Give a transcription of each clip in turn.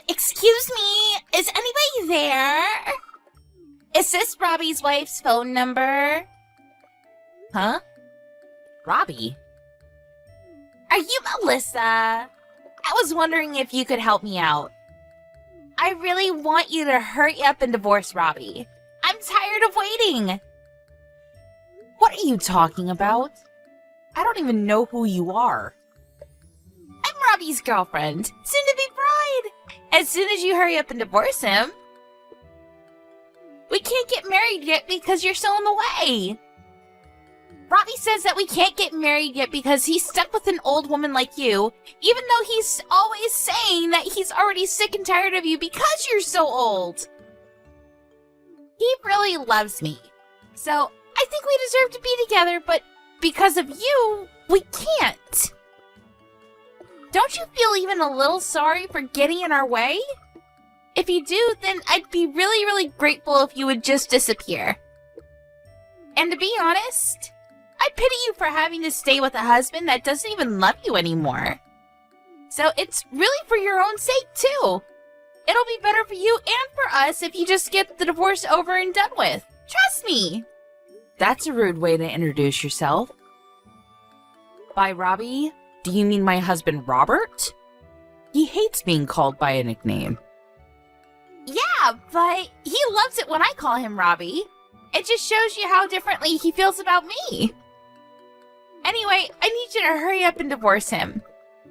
Excuse me, is anybody there? Is this Robbie's wife's phone number? Huh? Robbie? Are you Melissa? I was wondering if you could help me out. I really want you to hurry up and divorce Robbie. I'm tired of waiting. What are you talking about? I don't even know who you are. I'm Robbie's girlfriend, soon-to-be bride. As soon as you hurry up and divorce him. We can't get married yet because you're still in the way. Robbie says that we can't get married yet because he's stuck with an old woman like you, even though he's always saying that he's already sick and tired of you because you're so old. He really loves me, so I think we deserve to be together, but because of you, we can't. Don't you feel even a little sorry for getting in our way? If you do, then I'd be really, really grateful if you would just disappear. And to be honest, I pity you for having to stay with a husband that doesn't even love you anymore. So it's really for your own sake, too. It'll be better for you and for us if you just get the divorce over and done with. Trust me. That's a rude way to introduce yourself. By Robbie, do you mean my husband Robert? He hates being called by a nickname. Yeah, but he loves it when I call him Robbie. It just shows you how differently he feels about me. Anyway, I need you to hurry up and divorce him.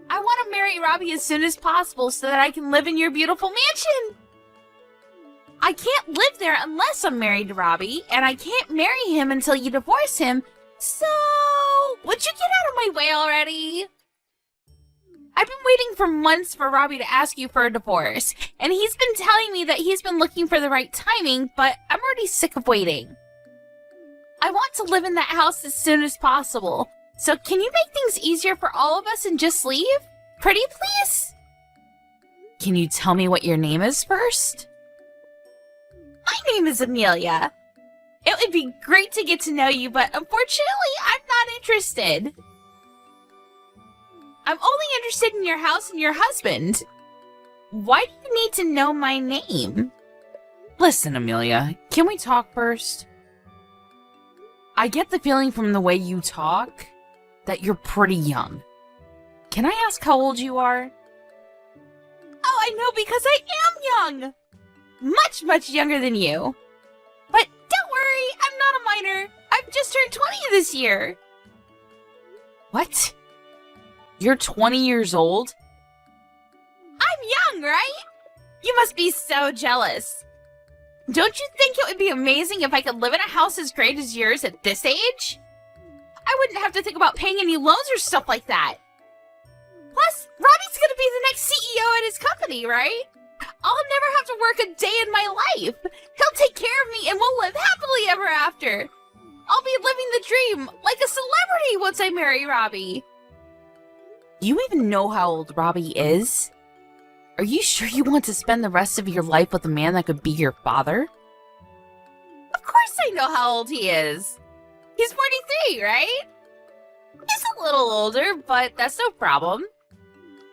I want to marry Robbie as soon as possible so that I can live in your beautiful mansion. I can't live there unless I'm married to Robbie, and I can't marry him until you divorce him, so would you get out of my way already? I've been waiting for months for Robbie to ask you for a divorce, and he's been telling me that he's been looking for the right timing, but I'm already sick of waiting. I want to live in that house as soon as possible, so can you make things easier for all of us and just leave? Pretty please? Can you tell me what your name is first? My name is Amelia. It would be great to get to know you, but unfortunately, I'm not interested. I'm only interested in your house and your husband. Why do you need to know my name? Listen, Amelia, can we talk first? I get the feeling from the way you talk that you're pretty young. Can I ask how old you are? Oh, I know, because I am young. Much, much younger than you. But don't worry, I'm not a minor. I've just turned 20 this year. What? You're 20 years old? I'm young, right? You must be so jealous. Don't you think it would be amazing if I could live in a house as great as yours at this age? I wouldn't have to think about paying any loans or stuff like that. Plus, Robbie's gonna be the next CEO at his company, right? I'll never have to work a day in my life. He'll take care of me and we'll live happily ever after. I'll be living the dream, like a celebrity once I marry Robbie. Do you even know how old Robbie is? Are you sure you want to spend the rest of your life with a man that could be your father? Of course I know how old he is. He's 43, right? He's a little older, but that's no problem.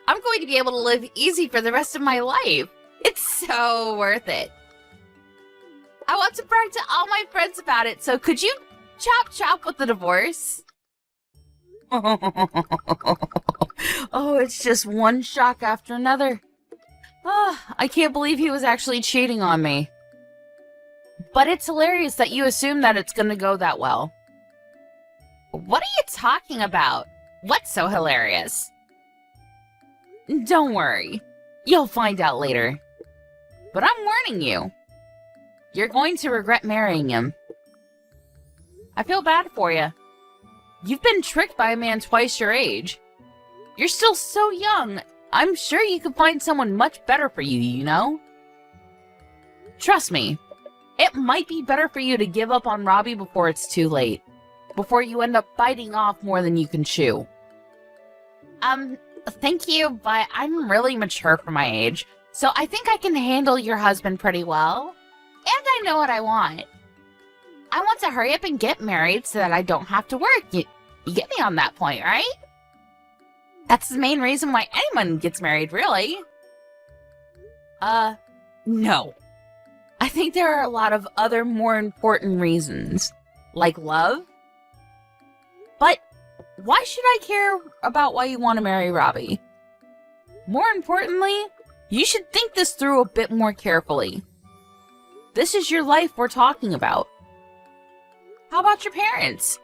I'm going to be able to live easy for the rest of my life. It's so worth it. I want to brag to all my friends about it, so could you chop chop with the divorce? Oh, it's just one shock after another. Oh, I can't believe he was actually cheating on me. But it's hilarious that you assume that it's going to go that well. What are you talking about? What's so hilarious? Don't worry. You'll find out later. But I'm warning you. You're going to regret marrying him. I feel bad for you. You've been tricked by a man twice your age. You're still so young. I'm sure you could find someone much better for you, you know? Trust me, it might be better for you to give up on Robbie before it's too late. Before you end up biting off more than you can chew. Thank you, but I'm really mature for my age, so I think I can handle your husband pretty well. And I know what I want. I want to hurry up and get married so that I don't have to work. You get me on that point, right? That's the main reason why anyone gets married, really. No. I think there are a lot of other more important reasons, like love. But why should I care about why you want to marry Robbie? More importantly, you should think this through a bit more carefully. This is your life we're talking about. How about your parents?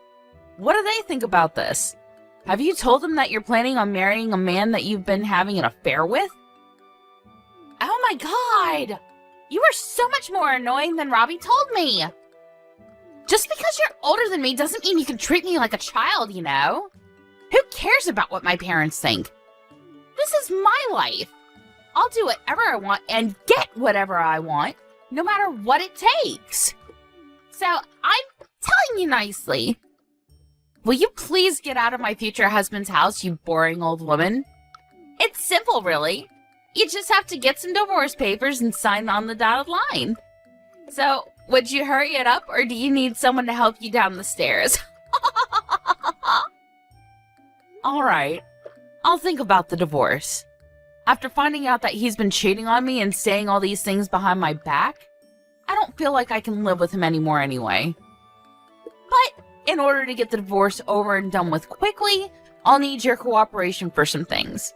What do they think about this? Have you told them that you're planning on marrying a man that you've been having an affair with? Oh my god! You are so much more annoying than Robbie told me! Just because you're older than me doesn't mean you can treat me like a child, you know? Who cares about what my parents think? This is my life! I'll do whatever I want and get whatever I want, no matter what it takes. So, I'm telling you nicely. Will you please get out of my future husband's house, you boring old woman? It's simple, really. You just have to get some divorce papers and sign on the dotted line. So, would you hurry it up, or do you need someone to help you down the stairs? Alright, I'll think about the divorce. After finding out that he's been cheating on me and saying all these things behind my back, I don't feel like I can live with him anymore anyway. But, in order to get the divorce over and done with quickly, I'll need your cooperation for some things.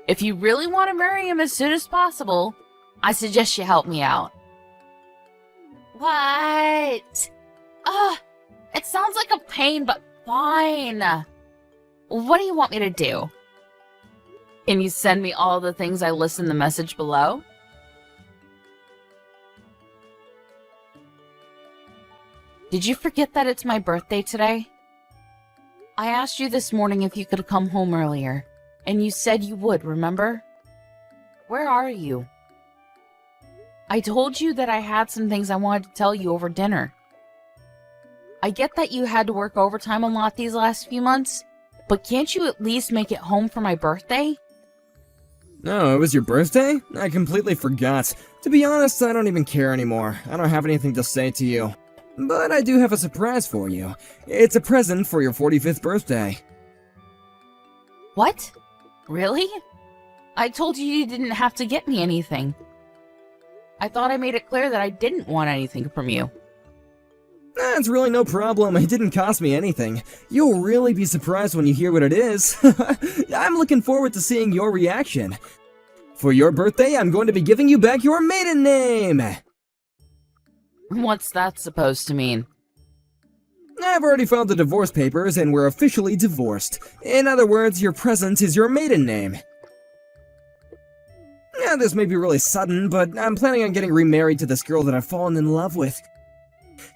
If you really want to marry him as soon as possible, I suggest you help me out. What? Ugh, it sounds like a pain, but fine. What do you want me to do? Can you send me all the things I list in the message below? Did you forget that it's my birthday today? I asked you this morning if you could come home earlier, and you said you would, remember? Where are you? I told you that I had some things I wanted to tell you over dinner. I get that you had to work overtime a lot these last few months, but can't you at least make it home for my birthday? No, it was your birthday? I completely forgot. To be honest, I don't even care anymore. I don't have anything to say to you. But I do have a surprise for you. It's a present for your 45th birthday. What? Really? I told you you didn't have to get me anything. I thought I made it clear that I didn't want anything from you. That's really no problem. It didn't cost me anything. You'll really be surprised when you hear what it is. I'm looking forward to seeing your reaction. For your birthday, I'm going to be giving you back your maiden name! What's that supposed to mean? I've already filed the divorce papers and we're officially divorced. In other words, your present is your maiden name. Yeah, this may be really sudden, but I'm planning on getting remarried to this girl that I've fallen in love with.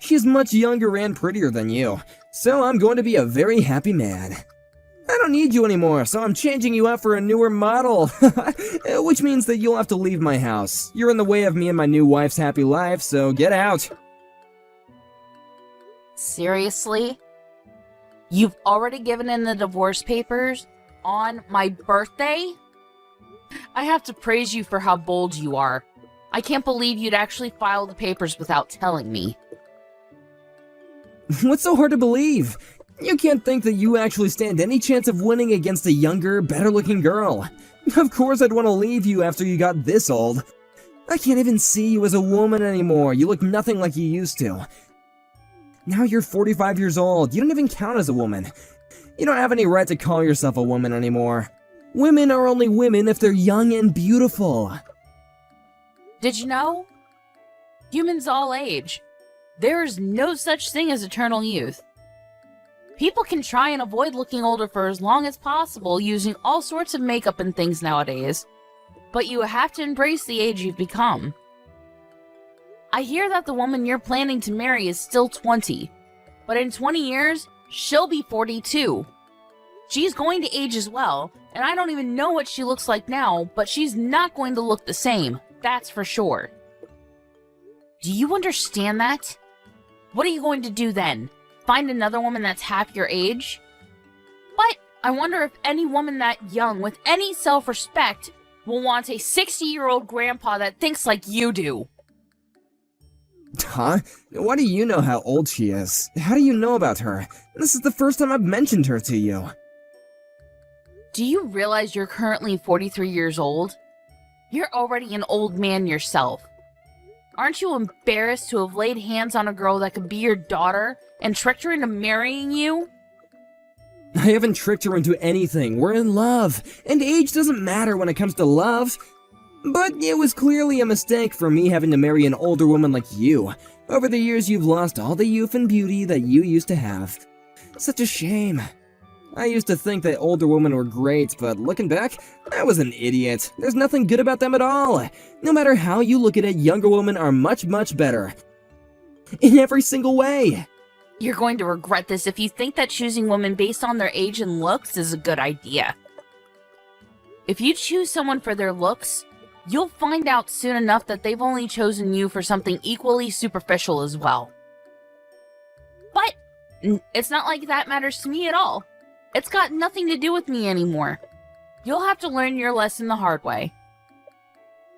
She's much younger and prettier than you, so I'm going to be a very happy man. I don't need you anymore, so I'm changing you out for a newer model. Which means that you'll have to leave my house. You're in the way of me and my new wife's happy life, so get out. Seriously? You've already given in the divorce papers on my birthday? I have to praise you for how bold you are. I can't believe you'd actually file the papers without telling me. What's so hard to believe? You can't think that you actually stand any chance of winning against a younger, better-looking girl. Of course I'd want to leave you after you got this old. I can't even see you as a woman anymore. You look nothing like you used to. Now you're 45 years old. You don't even count as a woman. You don't have any right to call yourself a woman anymore. Women are only women if they're young and beautiful. Did you know? Humans all age. There is no such thing as eternal youth. People can try and avoid looking older for as long as possible using all sorts of makeup and things nowadays, but you have to embrace the age you've become. I hear that the woman you're planning to marry is still 20, but in 20 years, she'll be 42. She's going to age as well, and I don't even know what she looks like now, but she's not going to look the same, that's for sure. Do you understand that? What are you going to do then? Find another woman that's half your age? But I wonder if any woman that young with any self-respect will want a 60-year-old grandpa that thinks like you do. Huh? Why do you know how old she is? How do you know about her? This is the first time I've mentioned her to you. Do you realize you're currently 43 years old? You're already an old man yourself. Aren't you embarrassed to have laid hands on a girl that could be your daughter and tricked her into marrying you? I haven't tricked her into anything. We're in love, and age doesn't matter when it comes to love. But it was clearly a mistake for me having to marry an older woman like you. Over the years, you've lost all the youth and beauty that you used to have. Such a shame. I used to think that older women were great, but looking back, I was an idiot. There's nothing good about them at all. No matter how you look at it, younger women are much, much better. In every single way. You're going to regret this if you think that choosing women based on their age and looks is a good idea. If you choose someone for their looks, you'll find out soon enough that they've only chosen you for something equally superficial as well. But it's not like that matters to me at all. It's got nothing to do with me anymore. You'll have to learn your lesson the hard way.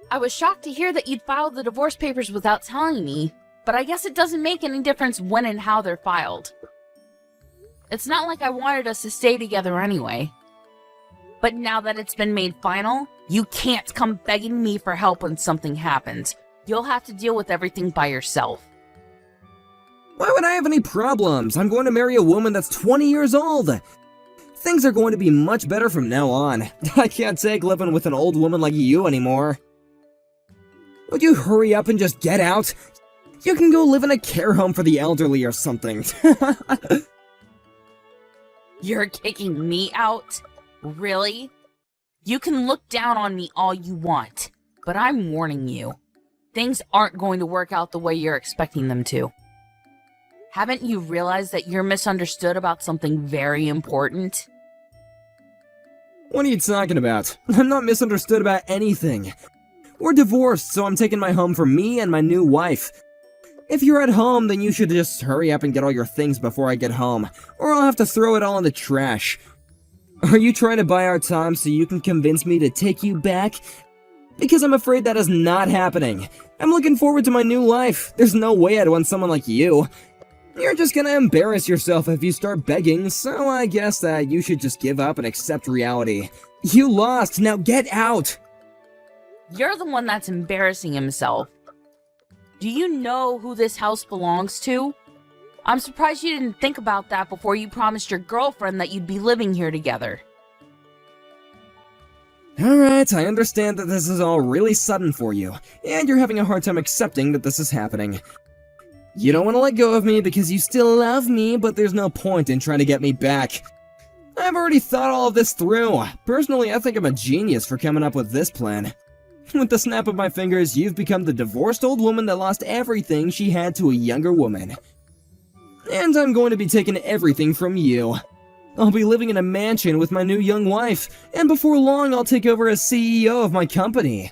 I was shocked to hear that you'd filed the divorce papers without telling me, but I guess it doesn't make any difference when and how they're filed. It's not like I wanted us to stay together anyway. But now that it's been made final, you can't come begging me for help when something happens. You'll have to deal with everything by yourself. Why would I have any problems? I'm going to marry a woman that's 20 years old. Things are going to be much better from now on. I can't take living with an old woman like you anymore. Would you hurry up and just get out? You can go live in a care home for the elderly or something. You're kicking me out? Really? You can look down on me all you want, but I'm warning you. Things aren't going to work out the way you're expecting them to. Haven't you realized that you're misunderstood about something very important? What are you talking about? I'm not misunderstood about anything. We're divorced, so I'm taking my home for me and my new wife. If you're at home, then you should just hurry up and get all your things before I get home, or I'll have to throw it all in the trash. Are you trying to buy our time so you can convince me to take you back? Because I'm afraid that is not happening. I'm looking forward to my new life. There's no way I'd want someone like you. You're just gonna embarrass yourself if you start begging, so I guess that you should just give up and accept reality. You lost, now get out! You're the one that's embarrassing himself. Do you know who this house belongs to? I'm surprised you didn't think about that before you promised your girlfriend that you'd be living here together. Alright, I understand that this is all really sudden for you, and you're having a hard time accepting that this is happening. You don't want to let go of me because you still love me, but there's no point in trying to get me back. I've already thought all of this through. Personally, I think I'm a genius for coming up with this plan. With the snap of my fingers, you've become the divorced old woman that lost everything she had to a younger woman. And I'm going to be taking everything from you. I'll be living in a mansion with my new young wife, and before long I'll take over as CEO of my company.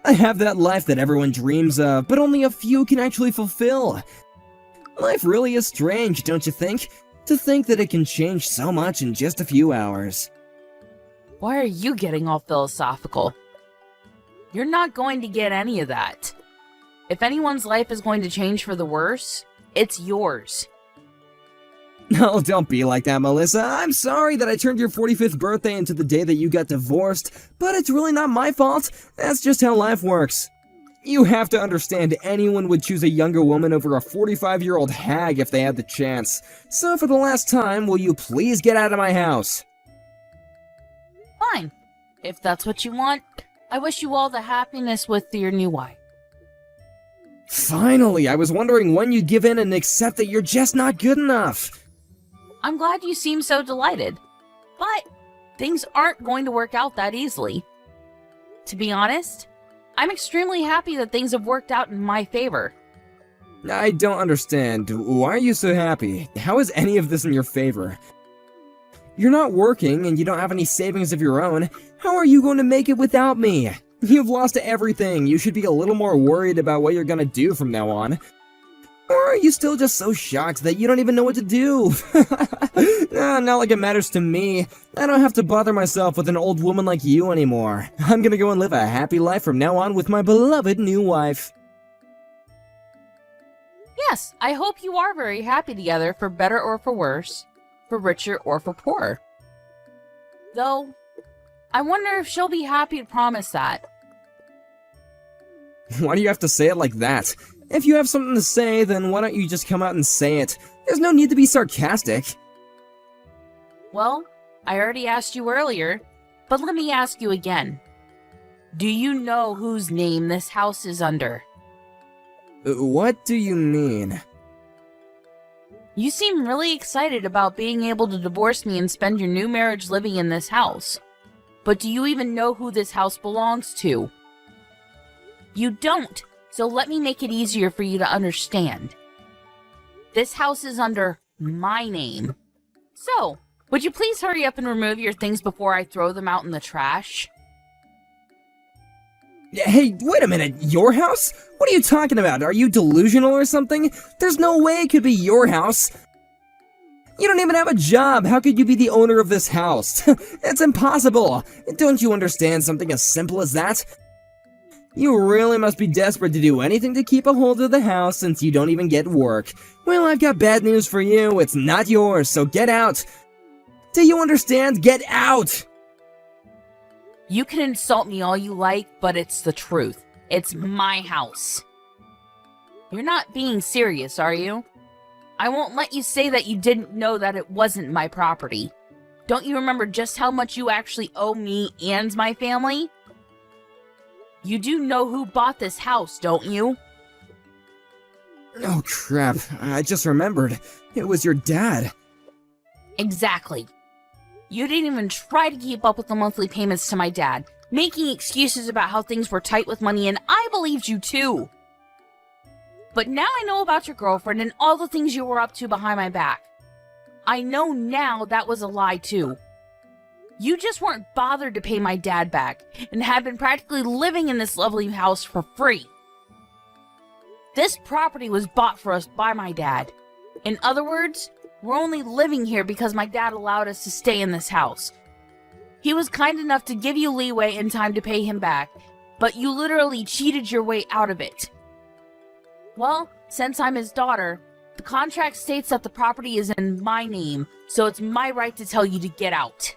I have that life that everyone dreams of, but only a few can actually fulfill. Life really is strange, don't you think? To think that it can change so much in just a few hours. Why are you getting all philosophical? You're not going to get any of that. If anyone's life is going to change for the worse, it's yours. No, don't be like that, Melissa. I'm sorry that I turned your 45th birthday into the day that you got divorced, but it's really not my fault. That's just how life works. You have to understand anyone would choose a younger woman over a 45-year-old hag if they had the chance. So for the last time, will you please get out of my house? Fine. If that's what you want, I wish you all the happiness with your new wife. Finally, I was wondering when you'd give in and accept that you're just not good enough. I'm glad you seem so delighted, but things aren't going to work out that easily. To be honest, I'm extremely happy that things have worked out in my favor. I don't understand. Why are you so happy? How is any of this in your favor? You're not working and you don't have any savings of your own. How are you going to make it without me? You've lost everything. You should be a little more worried about what you're gonna do from now on. Or are you still just so shocked that you don't even know what to do? Not like it matters to me. I don't have to bother myself with an old woman like you anymore. I'm gonna go and live a happy life from now on with my beloved new wife. Yes, I hope you are very happy together, for better or for worse, for richer or for poorer. Though, I wonder if she'll be happy to promise that. Why do you have to say it like that? If you have something to say, then why don't you just come out and say it? There's no need to be sarcastic. Well, I already asked you earlier, but let me ask you again. Do you know whose name this house is under? What do you mean? You seem really excited about being able to divorce me and spend your new marriage living in this house. But do you even know who this house belongs to? You don't, so let me make it easier for you to understand. This house is under my name. So, would you please hurry up and remove your things before I throw them out in the trash? Hey, wait a minute, your house? What are you talking about? Are you delusional or something? There's no way it could be your house. You don't even have a job. How could you be the owner of this house? It's impossible. Don't you understand something as simple as that? You really must be desperate to do anything to keep a hold of the house since you don't even get work. Well, I've got bad news for you. It's not yours, so get out. Do you understand? Get out! You can insult me all you like, but it's the truth. It's my house. You're not being serious, are you? I won't let you say that you didn't know that it wasn't my property. Don't you remember just how much you actually owe me and my family? You do know who bought this house, don't you? Oh crap, I just remembered. It was your dad. Exactly. You didn't even try to keep up with the monthly payments to my dad, making excuses about how things were tight with money, and I believed you too. But now I know about your girlfriend and all the things you were up to behind my back. I know now that was a lie too. You just weren't bothered to pay my dad back, and had been practically living in this lovely house for free. This property was bought for us by my dad. In other words, we're only living here because my dad allowed us to stay in this house. He was kind enough to give you leeway and time to pay him back, but you literally cheated your way out of it. Well, since I'm his daughter, the contract states that the property is in my name, so it's my right to tell you to get out.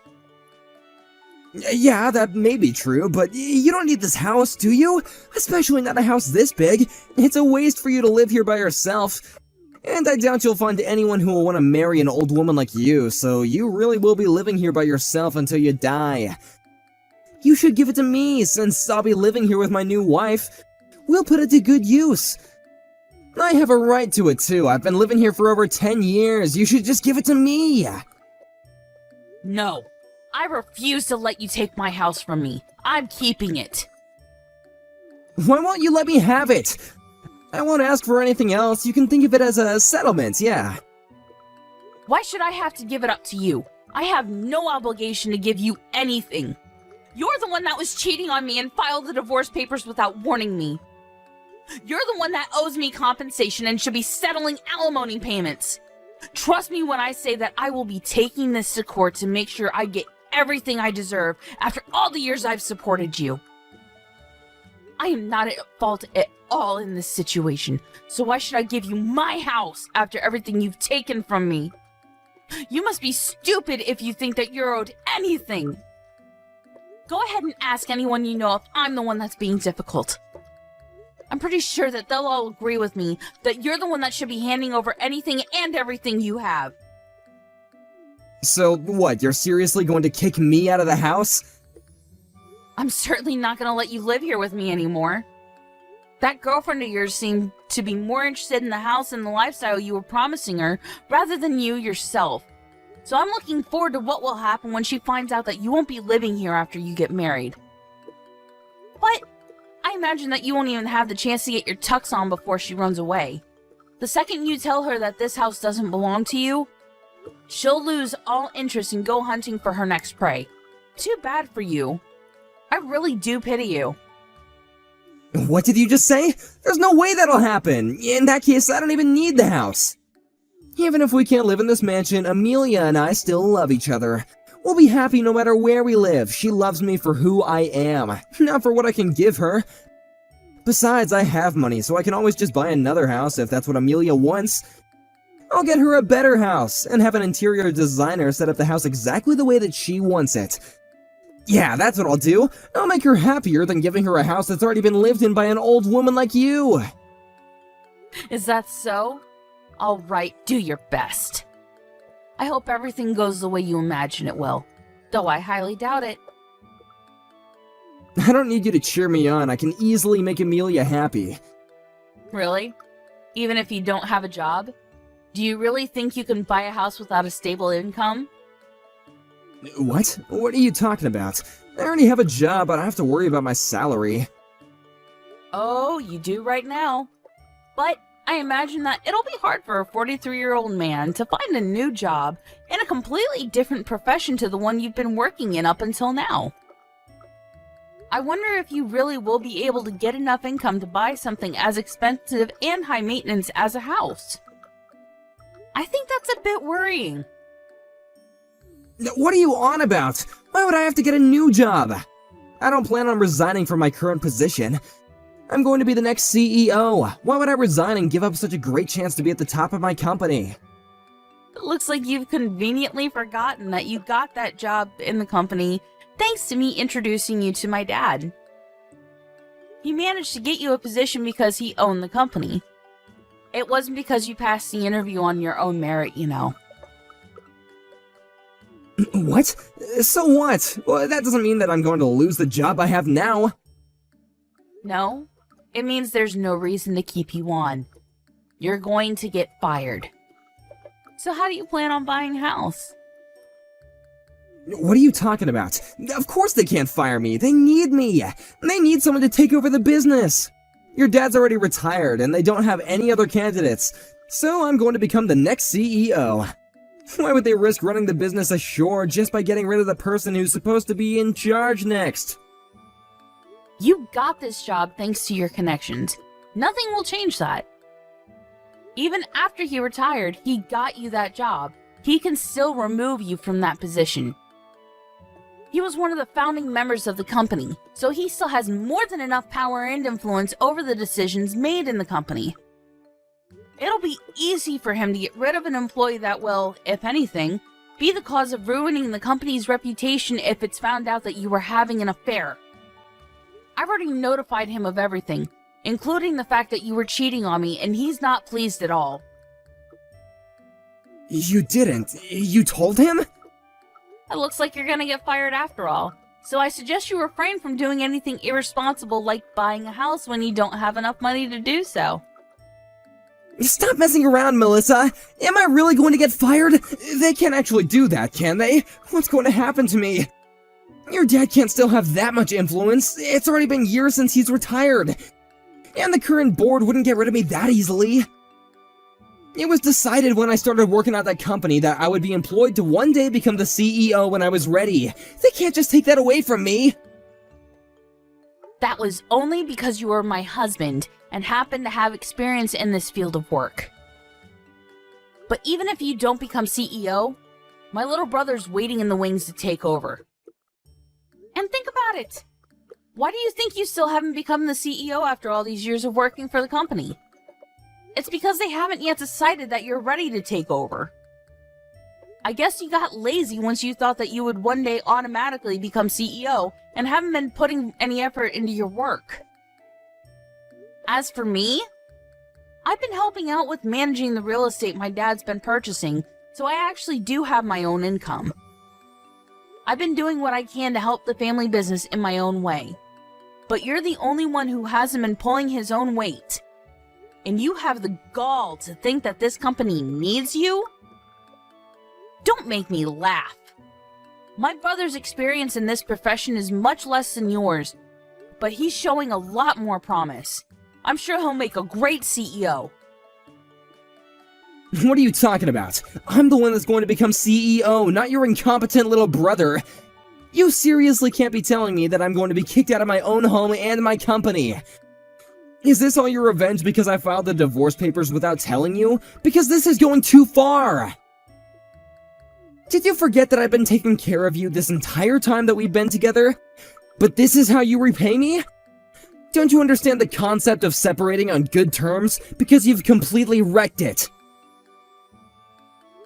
Yeah, that may be true, but you don't need this house, do you? Especially not a house this big. It's a waste for you to live here by yourself. And I doubt you'll find anyone who will want to marry an old woman like you, so you really will be living here by yourself until you die. You should give it to me, since I'll be living here with my new wife. We'll put it to good use. I have a right to it too. I've been living here for over 10 years. You should just give it to me. No, I refuse to let you take my house from me. I'm keeping it. Why won't you let me have it? I won't ask for anything else. You can think of it as a settlement, yeah. Why should I have to give it up to you? I have no obligation to give you anything. You're the one that was cheating on me and filed the divorce papers without warning me. You're the one that owes me compensation and should be settling alimony payments. Trust me when I say that I will be taking this to court to make sure I get everything I deserve after all the years I've supported you. I am not at fault at all in this situation, so why should I give you my house after everything you've taken from me? You must be stupid if you think that you're owed anything. Go ahead and ask anyone you know if I'm the one that's being difficult. I'm pretty sure that they'll all agree with me that you're the one that should be handing over anything and everything you have. So what, you're seriously going to kick me out of the house? I'm certainly not going to let you live here with me anymore. That girlfriend of yours seemed to be more interested in the house and the lifestyle you were promising her rather than you yourself. So I'm looking forward to what will happen when she finds out that you won't be living here after you get married. But I imagine that you won't even have the chance to get your tux on before she runs away. The second you tell her that this house doesn't belong to you, she'll lose all interest and go hunting for her next prey. Too bad for you. I really do pity you. What did you just say? There's no way that'll happen. In that case, I don't even need the house. Even if we can't live in this mansion, Amelia and I still love each other. We'll be happy no matter where we live. She loves me for who I am, not for what I can give her. Besides, I have money, so I can always just buy another house if that's what Amelia wants. I'll get her a better house, and have an interior designer set up the house exactly the way that she wants it. Yeah, that's what I'll do. I'll make her happier than giving her a house that's already been lived in by an old woman like you. Is that so? All right, do your best. I hope everything goes the way you imagine it will, though I highly doubt it. I don't need you to cheer me on. I can easily make Amelia happy. Really? Even if you don't have a job? Do you really think you can buy a house without a stable income? What? What are you talking about? I already have a job, but I have to worry about my salary. Oh, you do right now. But I imagine that it'll be hard for a 43-year-old man to find a new job in a completely different profession to the one you've been working in up until now. I wonder if you really will be able to get enough income to buy something as expensive and high maintenance as a house. I think that's a bit worrying. What are you on about? Why would I have to get a new job? I don't plan on resigning from my current position. I'm going to be the next CEO. Why would I resign and give up such a great chance to be at the top of my company? It looks like you've conveniently forgotten that you got that job in the company thanks to me introducing you to my dad. He managed to get you a position because he owned the company. It wasn't because you passed the interview on your own merit, you know. What? So what? Well, that doesn't mean that I'm going to lose the job I have now. No, it means there's no reason to keep you on. You're going to get fired. So how do you plan on buying a house? What are you talking about? Of course they can't fire me. They need me. They need someone to take over the business. Your dad's already retired and they don't have any other candidates. So I'm going to become the next CEO. Why would they risk running the business ashore just by getting rid of the person who's supposed to be in charge next? You got this job thanks to your connections. Nothing will change that. Even after he retired, he got you that job. He can still remove you from that position. He was one of the founding members of the company, so he still has more than enough power and influence over the decisions made in the company. It'll be easy for him to get rid of an employee that will, if anything, be the cause of ruining the company's reputation if it's found out that you were having an affair. I've already notified him of everything, including the fact that you were cheating on me, and he's not pleased at all. You didn't? You told him? It looks like you're gonna get fired after all, so I suggest you refrain from doing anything irresponsible like buying a house when you don't have enough money to do so. Stop messing around, Melissa! Am I really going to get fired? They can't actually do that, can they? What's going to happen to me? Your dad can't still have that much influence. It's already been years since he's retired. And the current board wouldn't get rid of me that easily. It was decided when I started working at that company that I would be employed to one day become the CEO when I was ready. They can't just take that away from me. That was only because you were my husband and happened to have experience in this field of work. But even if you don't become CEO, my little brother's waiting in the wings to take over. And think about it. Why do you think you still haven't become the CEO after all these years of working for the company? It's because they haven't yet decided that you're ready to take over. I guess you got lazy once you thought that you would one day automatically become CEO and haven't been putting any effort into your work. As for me, I've been helping out with managing the real estate my dad's been purchasing, so I actually do have my own income. I've been doing what I can to help the family business in my own way. But you're the only one who hasn't been pulling his own weight. And you have the gall to think that this company needs you? Don't make me laugh. My brother's experience in this profession is much less than yours, but he's showing a lot more promise. I'm sure he'll make a great CEO. What are you talking about? I'm the one that's going to become CEO, not your incompetent little brother. You seriously can't be telling me that I'm going to be kicked out of my own home and my company. Is this all your revenge because I filed the divorce papers without telling you? Because this is going too far! Did you forget that I've been taking care of you this entire time that we've been together? But this is how you repay me? Don't you understand the concept of separating on good terms? Because you've completely wrecked it.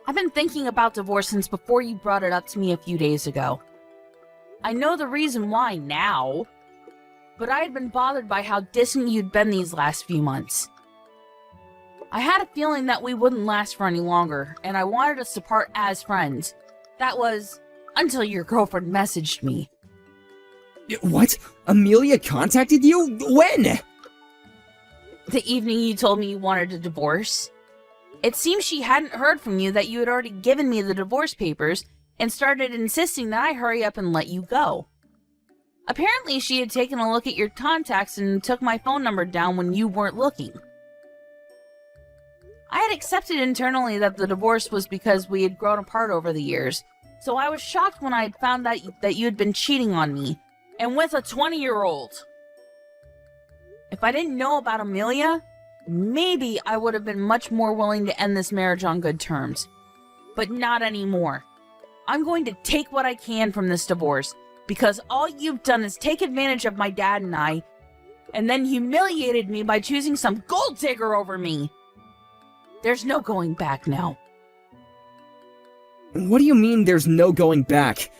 I've been thinking about divorce since before you brought it up to me a few days ago. I know the reason why now, but I had been bothered by how distant you'd been these last few months. I had a feeling that we wouldn't last for any longer, and I wanted us to part as friends. That was until your girlfriend messaged me. What? Amelia contacted you? When? The evening you told me you wanted a divorce. It seems she hadn't heard from you that you had already given me the divorce papers and started insisting that I hurry up and let you go. Apparently, she had taken a look at your contacts and took my phone number down when you weren't looking. I had accepted internally that the divorce was because we had grown apart over the years, so I was shocked when I had found out that you had been cheating on me, and with a 20-year-old. If I didn't know about Amelia, maybe I would have been much more willing to end this marriage on good terms. But not anymore. I'm going to take what I can from this divorce, because all you've done is take advantage of my dad and I, and then humiliated me by choosing some gold digger over me. There's no going back now. What do you mean there's no going back?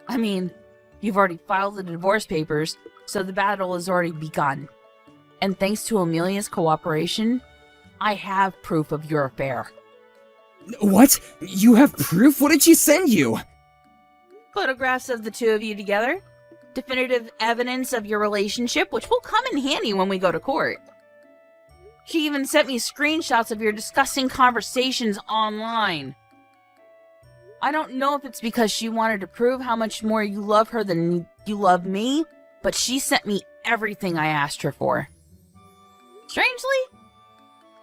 I mean, you've already filed the divorce papers, so the battle has already begun. And thanks to Amelia's cooperation, I have proof of your affair. What? You have proof? What did she send you? Photographs of the two of you together. Definitive evidence of your relationship, which will come in handy when we go to court. She even sent me screenshots of your disgusting conversations online. I don't know if it's because she wanted to prove how much more you love her than you love me, but she sent me everything I asked her for. Strangely,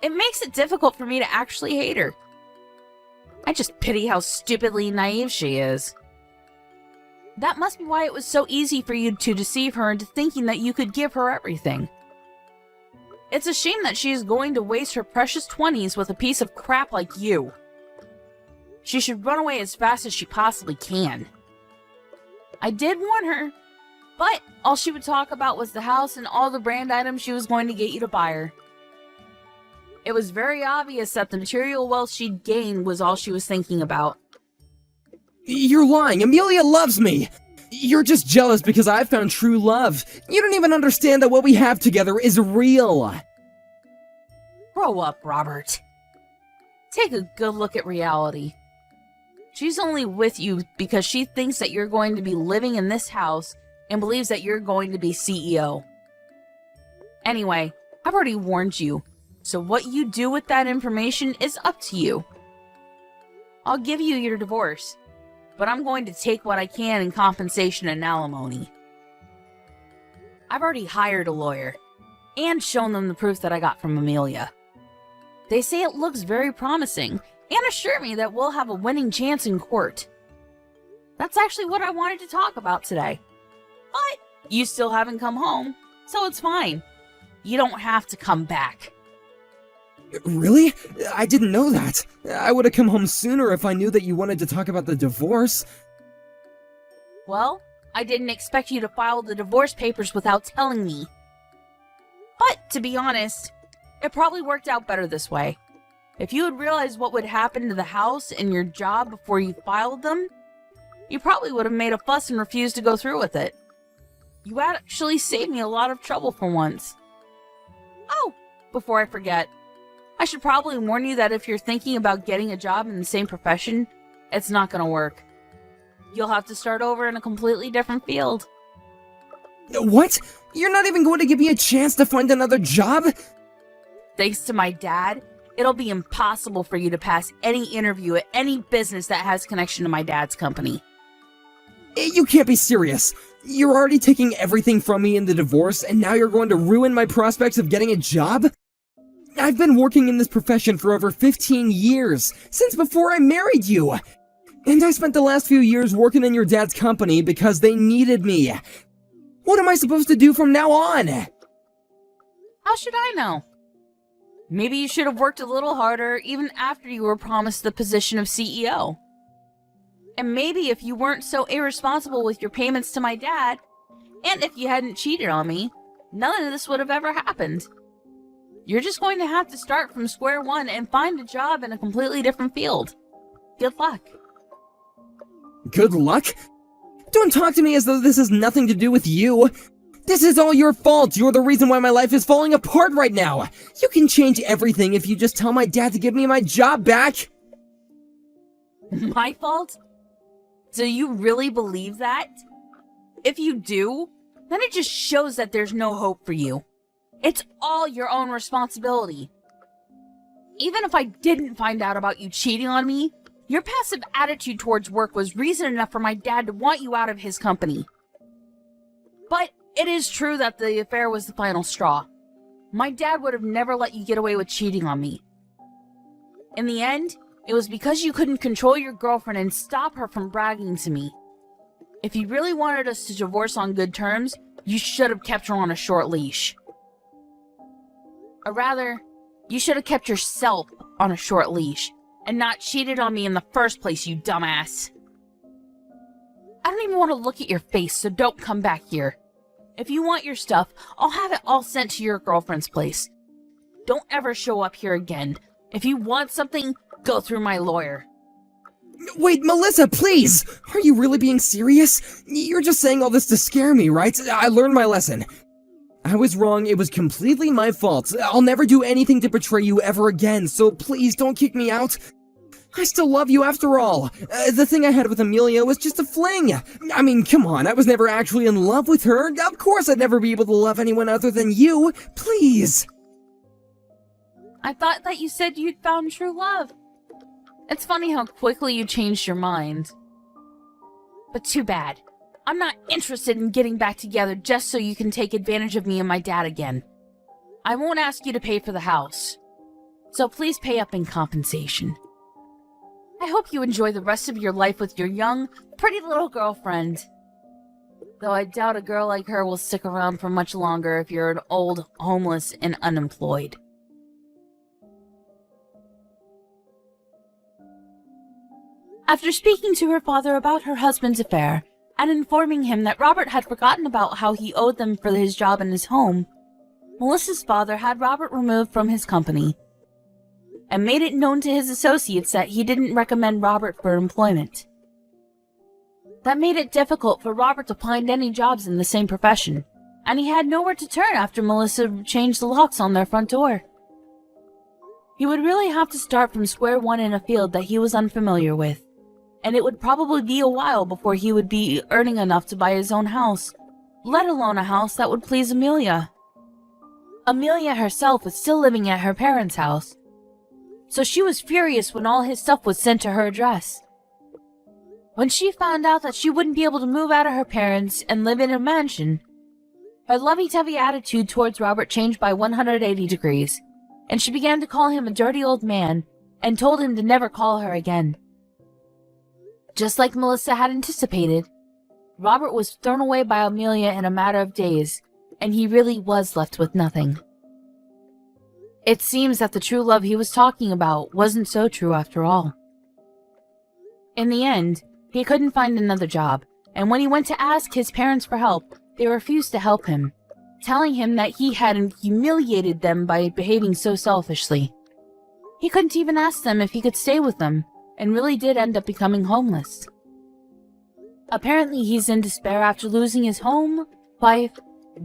it makes it difficult for me to actually hate her. I just pity how stupidly naive she is. That must be why it was so easy for you to deceive her into thinking that you could give her everything. It's a shame that she is going to waste her precious 20s with a piece of crap like you. She should run away as fast as she possibly can. I did warn her, but all she would talk about was the house and all the brand items she was going to get you to buy her. It was very obvious that the material wealth she'd gain was all she was thinking about. You're lying. Amelia loves me. You're just jealous because I found true love. You don't even understand that what we have together is real. Grow up, Robert. Take a good look at reality. She's only with you because she thinks that you're going to be living in this house and believes that you're going to be CEO. Anyway, I've already warned you, so what you do with that information is up to you. I'll give you your divorce, but I'm going to take what I can in compensation and alimony. I've already hired a lawyer and shown them the proof that I got from Amelia. They say it looks very promising and assure me that we'll have a winning chance in court. That's actually what I wanted to talk about today. But you still haven't come home, so it's fine. You don't have to come back. Really? I didn't know that. I would have come home sooner if I knew that you wanted to talk about the divorce. Well, I didn't expect you to file the divorce papers without telling me. But, to be honest, it probably worked out better this way. If you had realized what would happen to the house and your job before you filed them, you probably would have made a fuss and refused to go through with it. You actually saved me a lot of trouble for once. Oh, before I forget, I should probably warn you that if you're thinking about getting a job in the same profession, it's not going to work. You'll have to start over in a completely different field. What? You're not even going to give me a chance to find another job? Thanks to my dad, it'll be impossible for you to pass any interview at any business that has connection to my dad's company. You can't be serious. You're already taking everything from me in the divorce, and now you're going to ruin my prospects of getting a job? I've been working in this profession for over 15 years, since before I married you. And I spent the last few years working in your dad's company because they needed me. What am I supposed to do from now on? How should I know? Maybe you should have worked a little harder even after you were promised the position of CEO. And maybe if you weren't so irresponsible with your payments to my dad, and if you hadn't cheated on me, none of this would have ever happened. You're just going to have to start from square one and find a job in a completely different field. Good luck. Good luck? Don't talk to me as though this has nothing to do with you. This is all your fault. You're the reason why my life is falling apart right now. You can change everything if you just tell my dad to give me my job back. My fault? So you really believe that? If you do, then it just shows that there's no hope for you. It's all your own responsibility. Even if I didn't find out about you cheating on me, your passive attitude towards work was reason enough for my dad to want you out of his company. But it is true that the affair was the final straw. My dad would have never let you get away with cheating on me. In the end, it was because you couldn't control your girlfriend and stop her from bragging to me. If you really wanted us to divorce on good terms, you should have kept her on a short leash. Or rather, you should have kept yourself on a short leash and not cheated on me in the first place, you dumbass. I don't even want to look at your face, so don't come back here. If you want your stuff, I'll have it all sent to your girlfriend's place. Don't ever show up here again. If you want something, go through my lawyer. Wait, Melissa, please! Are you really being serious? You're just saying all this to scare me, right? I learned my lesson. I was wrong, it was completely my fault. I'll never do anything to betray you ever again, so please don't kick me out. I still love you after all. The thing I had with Amelia was just a fling. I mean, come on, I was never actually in love with her. Of course I'd never be able to love anyone other than you. Please. I thought that you said you'd found true love. It's funny how quickly you changed your mind. But too bad. I'm not interested in getting back together just so you can take advantage of me and my dad again. I won't ask you to pay for the house. So please pay up in compensation. I hope you enjoy the rest of your life with your young, pretty little girlfriend. Though I doubt a girl like her will stick around for much longer if you're an old, homeless, and unemployed. After speaking to her father about her husband's affair, and informing him that Robert had forgotten about how he owed them for his job in his home, Melissa's father had Robert removed from his company, and made it known to his associates that he didn't recommend Robert for employment. That made it difficult for Robert to find any jobs in the same profession, and he had nowhere to turn after Melissa changed the locks on their front door. He would really have to start from square one in a field that he was unfamiliar with, and it would probably be a while before he would be earning enough to buy his own house, let alone a house that would please Amelia. Amelia herself was still living at her parents' house, so she was furious when all his stuff was sent to her address. When she found out that she wouldn't be able to move out of her parents and live in a mansion, her lovey-dovey attitude towards Robert changed by 180 degrees, and she began to call him a dirty old man and told him to never call her again. Just like Melissa had anticipated, Robert was thrown away by Amelia in a matter of days, and he really was left with nothing. It seems that the true love he was talking about wasn't so true after all. In the end, he couldn't find another job, and when he went to ask his parents for help, they refused to help him, telling him that he had humiliated them by behaving so selfishly. He couldn't even ask them if he could stay with them, and really did end up becoming homeless. Apparently he's in despair after losing his home, wife,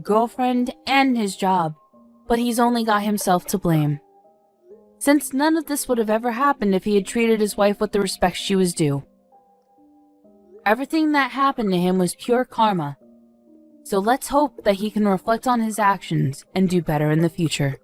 girlfriend, and his job, but he's only got himself to blame, since none of this would have ever happened if he had treated his wife with the respect she was due. Everything that happened to him was pure karma, so let's hope that he can reflect on his actions and do better in the future.